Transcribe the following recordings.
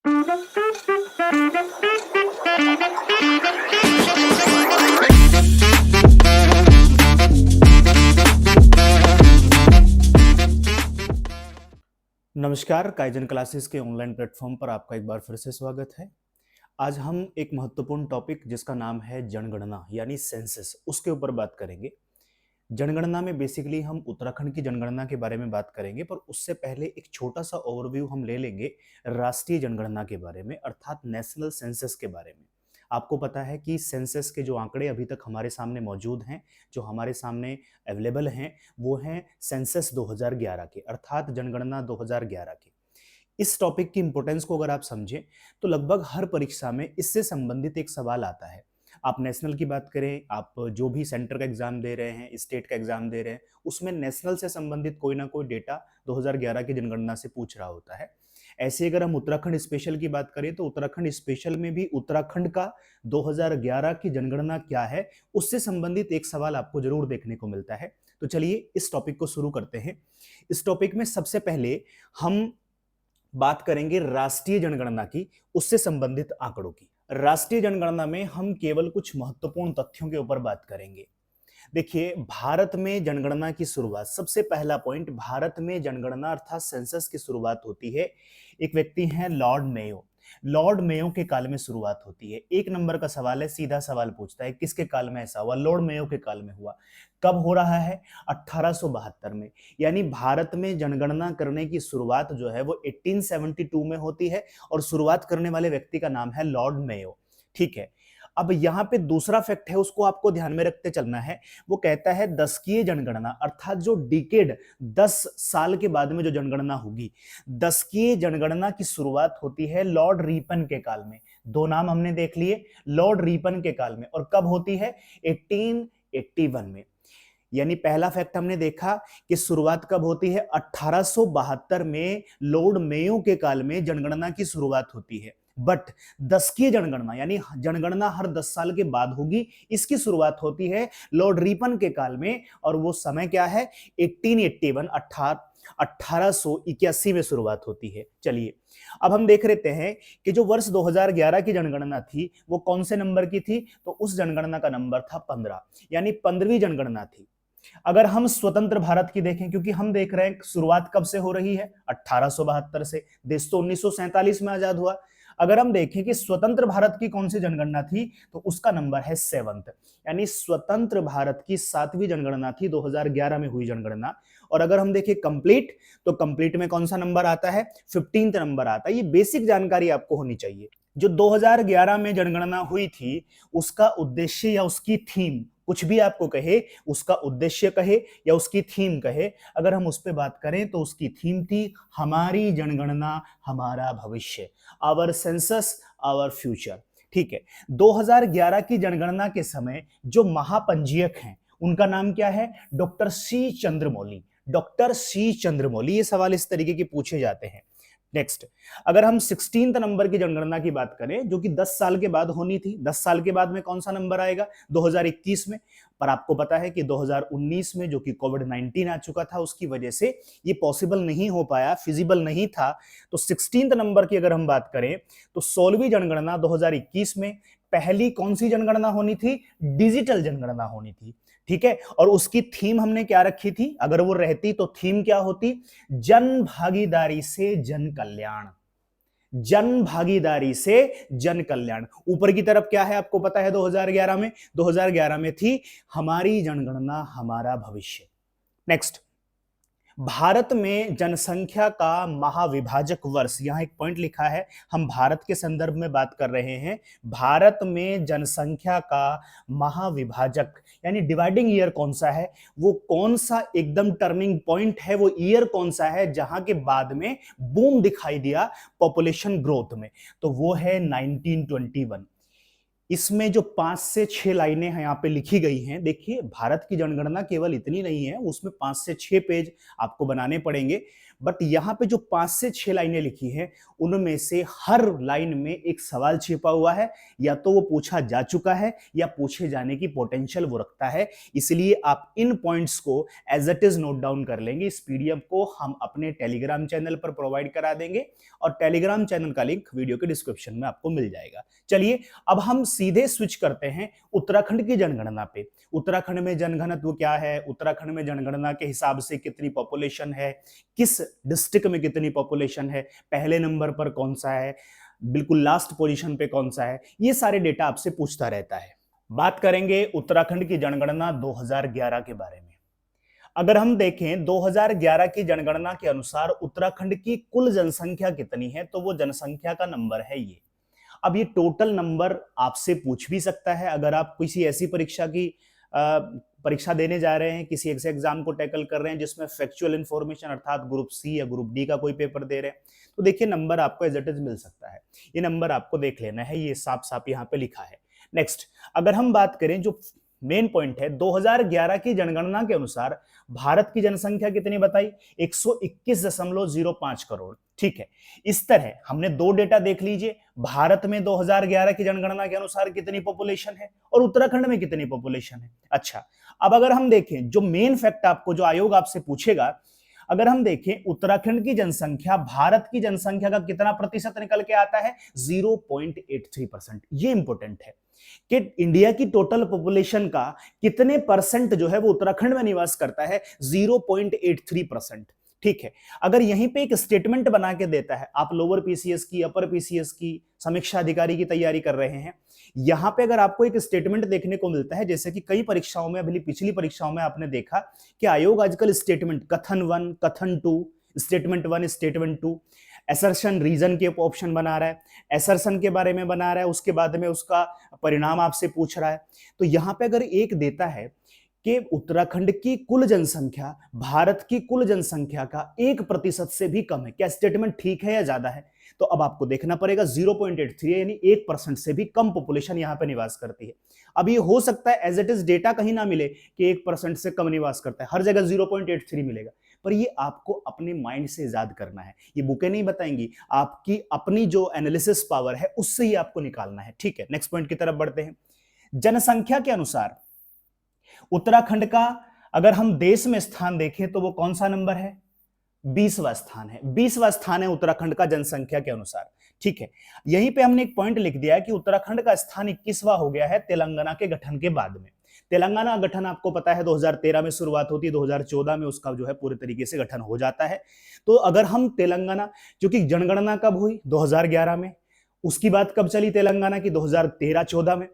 नमस्कार, kaizen classes के online platform पर आपका एक बार फिर से स्वागत है। आज हम एक महत्वपूर्ण टॉपिक जिसका नाम है जनगणना यानी सेंसस उसके ऊपर बात करेंगे। जनगणना में बेसिकली हम उत्तराखंड की जनगणना के बारे में बात करेंगे, पर उससे पहले एक छोटा सा ओवरव्यू हम ले लेंगे राष्ट्रीय जनगणना के बारे में, अर्थात नेशनल सेंसस के बारे में। आपको पता है कि सेंसस के जो आंकड़े अभी तक हमारे सामने मौजूद हैं, जो हमारे सामने अवेलेबल हैं, वो हैं सेंसस 2011 के, अर्थात जनगणना 2011 के। इस टॉपिक की इंपॉर्टेंस को अगर आप समझें तो लगभग हर परीक्षा में इससे संबंधित एक सवाल आता है। आप नेशनल की बात करें, आप जो भी सेंटर का एग्जाम दे रहे हैं, स्टेट का एग्जाम दे रहे हैं, उसमें नेशनल से संबंधित कोई ना कोई डेटा 2011 की जनगणना से पूछ रहा होता है। ऐसे अगर हम उत्तराखंड स्पेशल की बात करें तो उत्तराखंड स्पेशल में भी उत्तराखंड का 2011 की जनगणना क्या है उससे संबंधित एक सवाल आपको जरूर देखने को मिलता है। तो चलिए इस टॉपिक को शुरू करते हैं। इस टॉपिक में सबसे पहले हम बात करेंगे राष्ट्रीय जनगणना की, उससे संबंधित आंकड़ों की। राष्ट्रीय जनगणना में हम केवल कुछ महत्वपूर्ण तथ्यों के ऊपर बात करेंगे। देखिए, भारत में जनगणना की शुरुआत, सबसे पहला पॉइंट, भारत में जनगणना अर्थात सेंसस की शुरुआत होती है, एक व्यक्ति हैं लॉर्ड मेयो। लॉर्ड मेयो के काल में शुरुआत होती है। एक नंबर का सवाल है, सीधा सवाल पूछता है किसके काल में ऐसा हुआ? लॉर्ड मेयो के काल में हुआ। कब हो रहा है? 1872 में। यानी भारत में जनगणना करने की शुरुआत जो है वो 1872 में होती है और शुरुआत करने वाले व्यक्ति का नाम है लॉर्ड मेयो। ठीक है, अब यहाँ पे दूसरा फैक्ट है, उसको आपको ध्यान में रखते चलना है। वो कहता है दशकीय जनगणना, अर्थात जो डिकेड 10 साल के बाद में जो जनगणना होगी, दशकीय जनगणना की शुरुआत होती है लॉर्ड रिपन के काल में। दो नाम हमने देख लिए, लॉर्ड रिपन के काल में। और कब होती है? 1881 में। यानी पहला फैक्ट हमने देखा कि शुरुआत कब होती है? 1872 में लॉर्ड मेयो के काल में जनगणना की शुरुआत होती है। बट दशकीय जनगणना यानी जनगणना हर 10 साल के बाद होगी, इसकी शुरुआत होती है लॉर्ड रिपन के काल में। और वो समय क्या है? 1881, 1881 में शुरुआत होती है। चलिए अब हम देख लेते हैं कि जो वर्ष 2011 की जनगणना थी वो कौन से नंबर की थी? तो उस जनगणना का नंबर था 15, यानी 15वीं जनगणना थी। अगर हम स्वतंत्र भारत की देखें, क्योंकि हम देख रहे हैं शुरुआत कब से हो रही है? 1872 से। देश तो 1947 में आजाद हुआ। अगर हम देखें कि स्वतंत्र भारत की कौन सी जनगणना थी तो उसका नंबर है 7th, यानी स्वतंत्र भारत की 7वीं जनगणना थी 2011 में हुई जनगणना। और अगर हम देखें कंप्लीट, तो कंप्लीट में कौन सा नंबर आता है? 15th नंबर आता है। ये बेसिक जानकारी आपको होनी चाहिए। जो 2011 में जनगणना हुई थी उसका उद्देश्य या उसकी थीम, कुछ भी आपको कहे, उसका उद्देश्य कहे या उसकी थीम कहे, अगर हम उस पर बात करें तो उसकी थीम थी हमारी जनगणना हमारा भविष्य, आवर सेंसस आवर फ्यूचर। ठीक है, 2011 की जनगणना के समय जो महापंजीयक हैं उनका नाम क्या है? Doctor C Chandramouli. Doctor C Chandramouli. ये सवाल इस तरीके के पूछे जाते हैं। नेक्स्ट, अगर हम 16th नंबर की जनगणना की बात करें जो कि 10 साल के बाद होनी थी, 10 साल के बाद में कौन सा नंबर आएगा? 2021 में। पर आपको पता है कि 2019 में जो कि कोविड-19 आ चुका था, उसकी वजह से ये पॉसिबल नहीं हो पाया, फिजिबल नहीं था। तो 16th नंबर की अगर हम बात करें तो 16वीं जनगणना 2021 में। पहली कौन सी जनगणना होनी थी? डिजिटल जनगणना होनी थी। ठीक है, और उसकी थीम हमने क्या रखी थी? अगर वो रहती तो थीम क्या होती? जन भागीदारी से जन कल्याण। जन भागीदारी से जन कल्याण। ऊपर की तरफ क्या है आपको पता है? 2011 में, 2011 में थी हमारी जनगणना हमारा भविष्य। नेक्स्ट, भारत में जनसंख्या का महाविभाजक वर्ष, यहां एक पॉइंट लिखा है, हम भारत के संदर्भ में बात कर रहे हैं। भारत में जनसंख्या का महाविभाजक यानी डिवाइडिंग ईयर कौन सा है? वो कौन सा एकदम टर्निंग पॉइंट है? वो ईयर कौन सा है जहां के बाद में बूम दिखाई दिया पॉपुलेशन ग्रोथ में? तो वो है 1921। इसमें जो 5 से 6 लाइनें हैं यहाँ पे लिखी गई हैं, देखिए भारत की जनगणना केवल इतनी नहीं है, उसमें 5 से 6 पेज आपको बनाने पड़ेंगे। बट यहाँ पे जो 5 से 6 लाइनें लिखी हैं उनमें से हर लाइन में एक सवाल छिपा हुआ है, या तो वो पूछा जा चुका है या पूछे जाने की पोटेंशियल वो रखता है। इसलिए आप इन पॉइंट्स को as it is note down कर लेंगे। इस पीडीएफ को हम अपने टेलीग्राम चैनल पर प्रोवाइड करा देंगे और टेलीग्राम चैनल का लिंक वीडियो के डिस्क्रिप्शन में आपको मिल जाएगा। चलिए अब हम सीधे स्विच करते हैं उत्तराखंड की जनगणना पे। उत्तराखंड में जनघनत्व क्या है, उत्तराखंड में जनगणना के हिसाब से कितनी पॉपुलेशन है, किस डिस्ट्रिक्ट में कितनी पॉपुलेशन है, पहले नंबर पर कौन सा है, बिल्कुल लास्ट पोजीशन पे कौन सा है, ये सारे डेटा आपसे पूछता रहता है। बात करेंगे उत्तराखंड की जनगणना 2011 के बारे में। अगर हम देखें 2011 की जनगणना के अनुसार उत्तराखंड की कुल जनसंख्या कितनी है, तो वो जनसंख्या का नंबर है ये। अब ये टोटल नंबर आपसे पूछ भी सकता है अगर आप किसी ऐसी परीक्षा की परीक्षा देने जा रहे हैं, किसी ऐसे एग्जाम को टैकल कर रहे हैं जिसमें फैक्चुअल इंफॉर्मेशन अर्थात ग्रुप सी या ग्रुप डी का कोई पेपर दे रहे हैं, तो देखिए नंबर आपको एज इट इज मिल सकता है। ये नंबर आपको देख लेना है, ये साफ साफ यहाँ पे लिखा है। नेक्स्ट, अगर हम बात करें जो मेन पॉइंट है, 2011 की जनगणना के अनुसार भारत की जनसंख्या कितनी बताई, 121.05 करोड़। ठीक है, इस तरह हमने दो डेटा देख लीजिए, भारत में 2011 की जनगणना के अनुसार कितनी पॉपुलेशन है और उत्तराखंड में कितनी पॉपुलेशन है। अच्छा, अब अगर हम देखें जो मेन फैक्ट आपको जो आयोग आपसे पूछेगा, अगर हम देखें उत्तराखंड की जनसंख्या भारत की जनसंख्या का कितना प्रतिशत निकल के आता है, 0.83%। ये इंपॉर्टेंट है कि इंडिया की टोटल पॉपुलेशन का कितने परसेंट जो है वो उत्तराखंड में निवास करता है, 0.83%। ठीक है, अगर यहीं पे एक स्टेटमेंट बना के देता है, आप लोअर पीसीएस की, अपर पीसीएस की, समीक्षा अधिकारी की तैयारी कर रहे हैं, यहां पे अगर आपको एक स्टेटमेंट देखने को मिलता है, जैसे कि कई परीक्षाओं में, अभी पिछली परीक्षाओं में आपने देखा कि आयोग आजकल स्टेटमेंट कथन 1, कथन 2, स्टेटमेंट 1, स्टेटमेंट 2, एसर्शन रीजन के ऑप्शन बना रहा है, एसर्शन के बारे में बना रहा है, उसके बाद में उसका परिणाम आपसे पूछ रहा है। तो यहां पे अगर एक देता है कि उत्तराखंड की कुल जनसंख्या भारत की कुल जनसंख्या का 1% से भी कम है, क्या स्टेटमेंट ठीक है या ज्यादा है, तो अब आपको देखना पड़ेगा 0.83 यानी 1% से भी कम पॉपुलेशन यहां पे निवास करती है। अब ये हो सकता है एज इट इज डेटा कहीं ना मिले कि 1% से कम निवास करता है, हर जगह 0.83 मिलेगा, पर ये आपको अपने माइंड से याद करना है, ये बुकें नहीं बताएंगी, आपकी अपनी जो एनालिसिस पावर है उससे ही आपको निकालना है। ठीक है, नेक्स्ट पॉइंट की तरफ बढ़ते हैं। जनसंख्या के अनुसार उत्तराखंड का अगर हम देश में स्थान देखें तो वो कौन सा नंबर है, 20वां स्थान है। 20वां स्थान है उत्तराखंड का जनसंख्या के अनुसार। ठीक है, यहीं पे हमने एक पॉइंट लिख दिया है कि उत्तराखंड का स्थान 21वां हो गया है तेलंगाना के गठन के बाद में। तेलंगाना गठन आपको पता है 2013 में शुरुआत होती है, 2014 में उसका जो है पूरे तरीके से गठन हो जाता है। तो अगर हम तेलंगाना, क्योंकि जनगणना कब हुई 2011 में, उसकी बात कब चली तेलंगाना की 2013-14 में,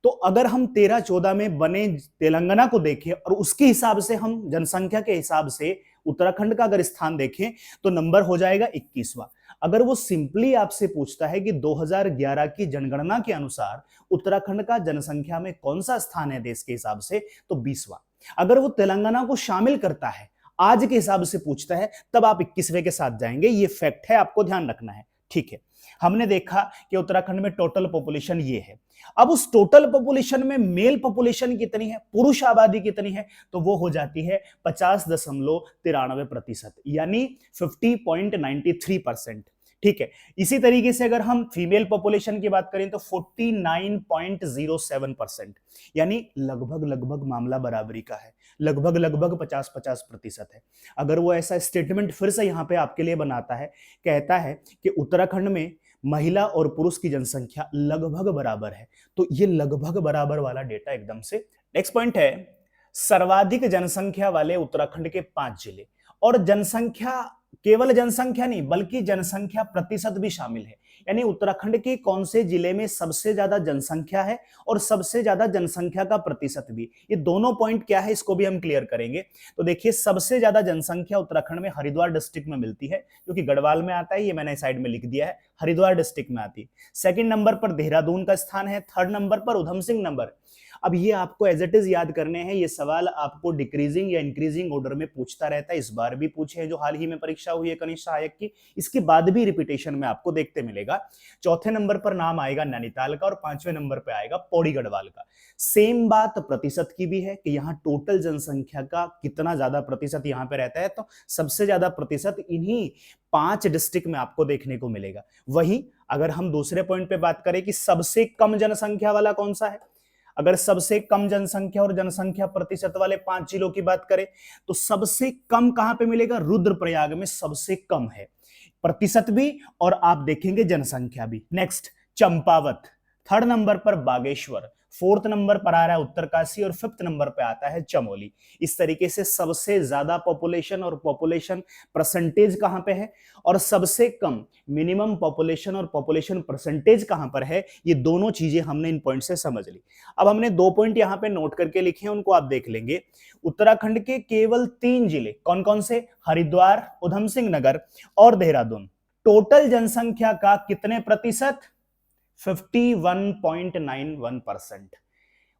तो अगर हम 13-14 में बने तेलंगाना को देखें और उसके हिसाब से हम जनसंख्या के हिसाब से उत्तराखंड का अगर स्थान देखें तो नंबर हो जाएगा 21वां। अगर वो सिंपली आपसे पूछता है कि 2011 की जनगणना के अनुसार उत्तराखंड का जनसंख्या में कौन सा स्थान है देश के हिसाब से, तो 20वां। अगर वो तेलंगाना को शामिल करता है, आज के हिसाब से पूछता है, तब आप 21वें के साथ जाएंगे। ये फैक्ट है, आपको ध्यान रखना है। ठीक है, हमने देखा कि उत्तराखंड में टोटल पॉपुलेशन ये है। अब उस टोटल पॉपुलेशन में मेल पॉपुलेशन कितनी है, पुरुष आबादी कितनी है, तो वो हो जाती है 50.93%, यानी 50.93%। ठीक है, इसी तरीके से अगर हम फीमेल पॉपुलेशन की बात करें तो 49.07%, यानी लगभग लगभग मामला बराबरी का है, लगभग लगभग 50-50% है। अगर वो ऐसा स्टेटमेंट फिर से यहां पे आपके लिए बनाता है, कहता है कि उत्तराखंड में महिला और पुरुष की जनसंख्या लगभग बराबर है, तो ये लगभग बराबर वाला डेटा एकदम से। नेक्स्ट पॉइंट है, सर्वाधिक जनसंख्या वाले उत्तराखंड के 5 जिले, और जनसंख्या केवल जनसंख्या नहीं बल्कि जनसंख्या प्रतिशत भी शामिल है, यानी उत्तराखंड के कौन से जिले में सबसे ज्यादा जनसंख्या है और सबसे ज्यादा जनसंख्या का प्रतिशत भी। ये दोनों पॉइंट क्या है इसको भी हम क्लियर करेंगे। तो देखिए, सबसे ज्यादा जनसंख्या उत्तराखंड में हरिद्वार डिस्ट्रिक्ट में मिलती है, जो कि गढ़वाल में आता है, ये मैंने साइड में लिख दिया है। हरिद्वार डिस्ट्रिक्ट में आती है। सेकंड नंबर पर देहरादून का स्थान है, थर्ड नंबर पर उधम सिंह नगर। अब ये आपको एज इट इज याद करने हैं, ये सवाल आपको डिक्रीजिंग या इंक्रीजिंग ऑर्डर में पूछता रहता है। इस बार भी पूछे हैं, जो हाल ही में परीक्षा हुई है कनिष्ठ सहायक की, इसके बाद भी रिपीटेशन में आपको देखते मिलेगा। चौथे नंबर पर नाम आएगा नैनीताल का और पांचवें नंबर पर आएगा पौड़ी गढ़वाल का। सेम बात प्रतिशत की भी है कि यहाँ टोटल जनसंख्या का कितना ज्यादा प्रतिशत यहाँ पे रहता है, तो सबसे ज्यादा प्रतिशत इन्हीं 5 डिस्ट्रिक्ट में आपको देखने को मिलेगा। वही अगर हम दूसरे पॉइंट पे बात करें कि सबसे कम जनसंख्या वाला कौन सा है, अगर सबसे कम जनसंख्या और जनसंख्या प्रतिशत वाले 5 जिलों की बात करें तो सबसे कम कहां पे मिलेगा, रुद्रप्रयाग में सबसे कम है, प्रतिशत भी और आप देखेंगे जनसंख्या भी। नेक्स्ट चंपावत, थर्ड नंबर पर बागेश्वर, फोर्थ नंबर पर आ रहा है उत्तरकाशी और फिफ्थ नंबर पे आता है चमोली। इस तरीके से सबसे ज्यादा पॉपुलेशन और पॉपुलेशन परसेंटेज कहां पे है और सबसे कम मिनिमम पॉपुलेशन और पॉपुलेशन परसेंटेज कहां पर है, ये दोनों चीजें हमने इन पॉइंट से समझ ली। अब हमने 2 पॉइंट यहां पे नोट करके लिखे हैं, उनको आप देख लेंगे। उत्तराखंड के केवल 3 जिले कौन कौन से, हरिद्वार, उधम सिंह नगर और देहरादून, टोटल जनसंख्या का कितने प्रतिशत, 51.91%।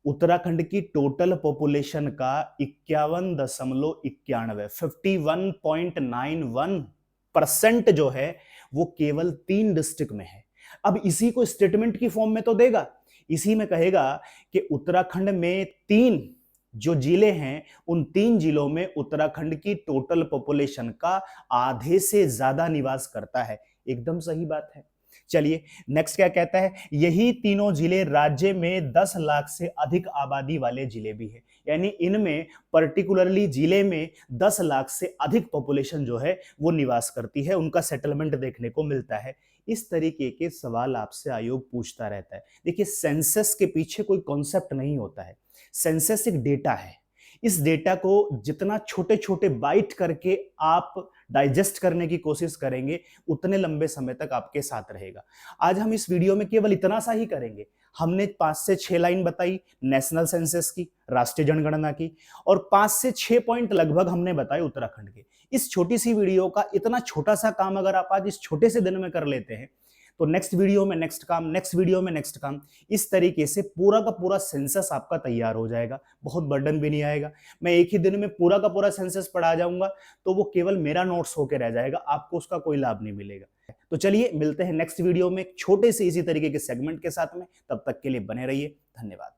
उत्तराखंड की टोटल पॉपुलेशन का 51.91, 51.91% जो है वो केवल 3 डिस्ट्रिक्ट में है। अब इसी को स्टेटमेंट की फॉर्म में तो देगा, इसी में कहेगा कि उत्तराखंड में 3 जो जिले हैं, उन 3 जिलों में उत्तराखंड की टोटल पॉपुलेशन का आधे से ज्यादा निवास करता है। एकदम सही बात है। चलिए नेक्स्ट क्या कहता है, यही तीनों जिले राज्य में 10 लाख से अधिक आबादी वाले जिले भी हैं, यानी इनमें पर्टिकुलरली जिले में 10 लाख से अधिक पॉपुलेशन जो है वो निवास करती है, उनका सेटलमेंट देखने को मिलता है। इस तरीके के सवाल आपसे आयोग पूछता रहता है। देखिए सेंसस के पीछे कोई कॉन्सेप्ट नहीं होता है, सेंसस एक डेटा है। इस डेटा को जितना छोटे छोटे बाइट करके आप डाइजेस्ट करने की कोशिश करेंगे, उतने लंबे समय तक आपके साथ रहेगा। आज हम इस वीडियो में केवल इतना सा ही करेंगे। हमने 5 से 6 लाइन बताई नेशनल सेंसस की, राष्ट्रीय जनगणना की, और 5 से 6 पॉइंट लगभग हमने बताए उत्तराखंड के। इस छोटी सी वीडियो का इतना छोटा सा काम अगर आप आज इस छोटे से दिन में कर लेते हैं, तो नेक्स्ट वीडियो में नेक्स्ट काम, नेक्स्ट वीडियो में नेक्स्ट काम, इस तरीके से पूरा का पूरा सेंसस आपका तैयार हो जाएगा। बहुत बर्डन भी नहीं आएगा। मैं एक ही दिन में पूरा का पूरा सेंसस पढ़ा जाऊंगा तो वो केवल मेरा नोट्स होके रह जाएगा, आपको उसका कोई लाभ नहीं मिलेगा। तो चलिए मिलते हैं नेक्स्ट वीडियो में एक छोटे से इसी तरीके के सेगमेंट के साथ में। तब तक के लिए बने रहिए। धन्यवाद।